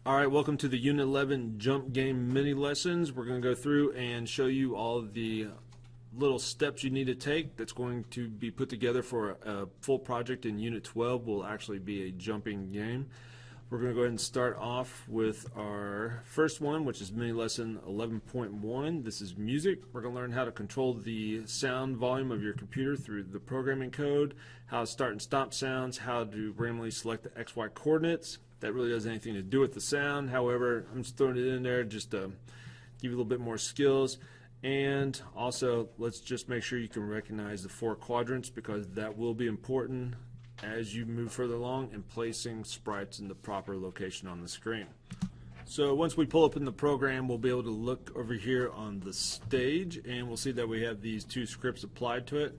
Alright, welcome to the Unit 11 Jump Game mini lessons. We're going to go through and show you all of the little steps you need to take that's going to be put together for a full project in Unit 12. Will actually be a jumping game. We're going to go ahead and start off with our first one, which is mini lesson 11.1. This is music. We're going to learn how to control the sound volume of your computer through the programming code, how to start and stop sounds, how to randomly select the XY coordinates. That really doesn't have anything to do with the sound. However, I'm just throwing it in there just to give you a little bit more skills. And also, let's just make sure you can recognize the 4 quadrants, because that will be important as you move further along in placing sprites in the proper location on the screen. So once we pull up in the program, we'll be able to look over here on the stage, and we'll see that we have these 2 scripts applied to it.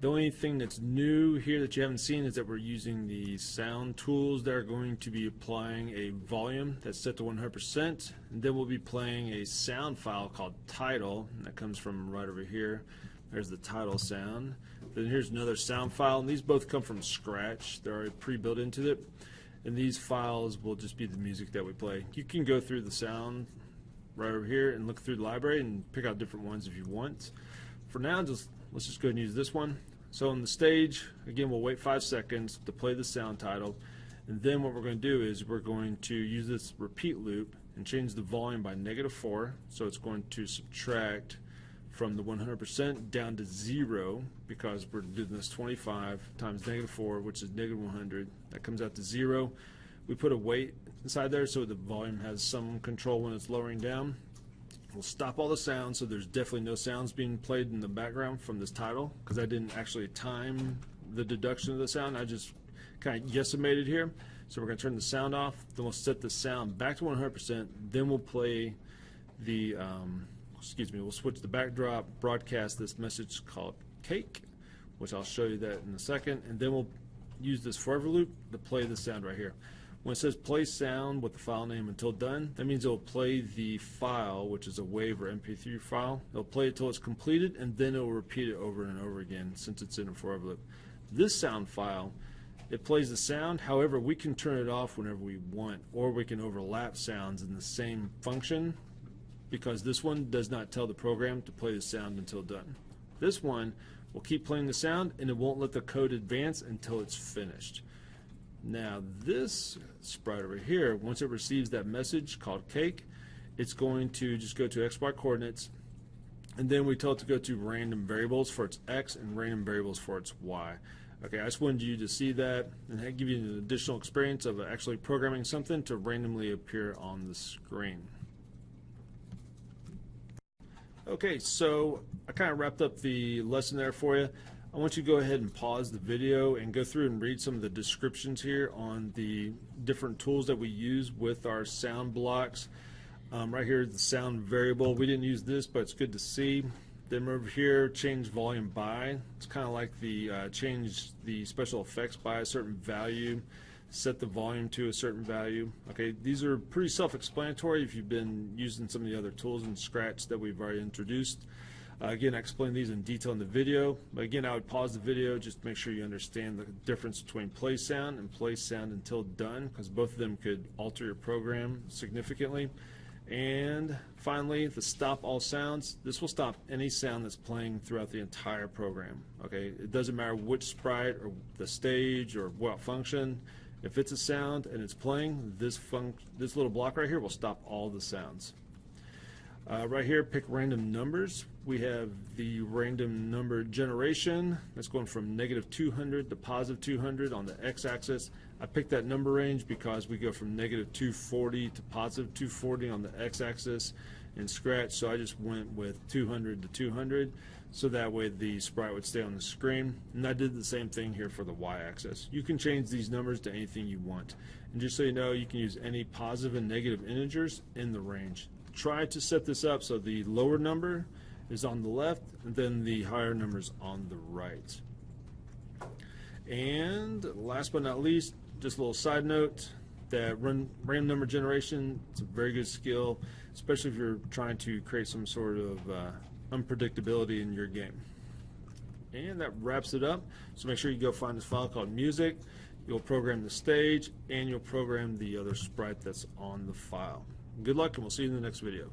The only thing that's new here that you haven't seen is that we're using the sound tools that are going to be applying a volume that's set to 100%, and then we'll be playing a sound file called title, and that comes from right over here. There's the title sound. Then here's another sound file, and these both come from scratch. They're already pre-built into it, and these files will just be the music that we play. You can go through the sound right over here and look through the library and pick out different ones if you want. For now, let's just go ahead and use this one. So on the stage, again, we'll wait 5 seconds to play the sound title, and then what we're going to do is we're going to use this repeat loop and change the volume by -4. So it's going to subtract from the 100% down to 0, because we're doing this 25 times -4, which is -100. That comes out to 0. We put a weight inside there so the volume has some control when it's lowering down. We'll stop all the sounds, so there's definitely no sounds being played in the background from this title, because I didn't actually time the deduction of the sound. I just kind of guesstimated here. So we're going to turn the sound off, then we'll set the sound back to 100%, then we'll play the we'll switch the backdrop, broadcast this message called cake, which I'll show you that in a second, and then we'll use this forever loop to play the sound right here. When it says play sound with the file name until done, that means it'll play the file, which is a WAV or MP3 file. It'll play it till it's completed, and then it'll repeat it over and over again since it's in a forever loop. This sound file, it plays the sound. However, we can turn it off whenever we want, or we can overlap sounds in the same function, because this one does not tell the program to play the sound until done. This one will keep playing the sound, and it won't let the code advance until it's finished. Now this sprite over here, once it receives that message called cake, it's going to just go to XY coordinates, and then we tell it to go to random variables for its X and random variables for its Y. Okay, I just wanted you to see that and give you an additional experience of actually programming something to randomly appear on the screen. Okay, so I kind of wrapped up the lesson there for you. I want you to go ahead and pause the video and go through and read some of the descriptions here on the different tools that we use with our sound blocks. Right here, the sound variable. We didn't use this, but it's good to see. Then over here, change volume by. It's kind of like the change the special effects by a certain value, set the volume to a certain value. Okay, these are pretty self-explanatory if you've been using some of the other tools in Scratch that we've already introduced. Again, I explained these in detail in the video, but again, I would pause the video just to make sure you understand the difference between play sound and play sound until done, because both of them could alter your program significantly. And finally, the stop all sounds. This will stop any sound that's playing throughout the entire program. Okay, it doesn't matter which sprite or the stage or what function. If it's a sound and it's playing, this little block right here will stop all the sounds. Right here, pick random numbers. We have the random number generation. That's going from -200 to +200 on the x-axis. I picked that number range because we go from -240 to +240 on the x-axis in Scratch, so I just went with 200 to 200, so that way the sprite would stay on the screen. And I did the same thing here for the y-axis. You can change these numbers to anything you want. And just so you know, you can use any positive and negative integers in the range. Try to set this up so the lower number is on the left and then the higher numbers on the right. And last but not least, just a little side note, that random number generation, it's a very good skill, especially if you're trying to create some sort of unpredictability in your game. And that wraps it up. So make sure you go find this file called music. You'll program the stage, and you'll program the other sprite that's on the file. Good luck, and we'll see you in the next video.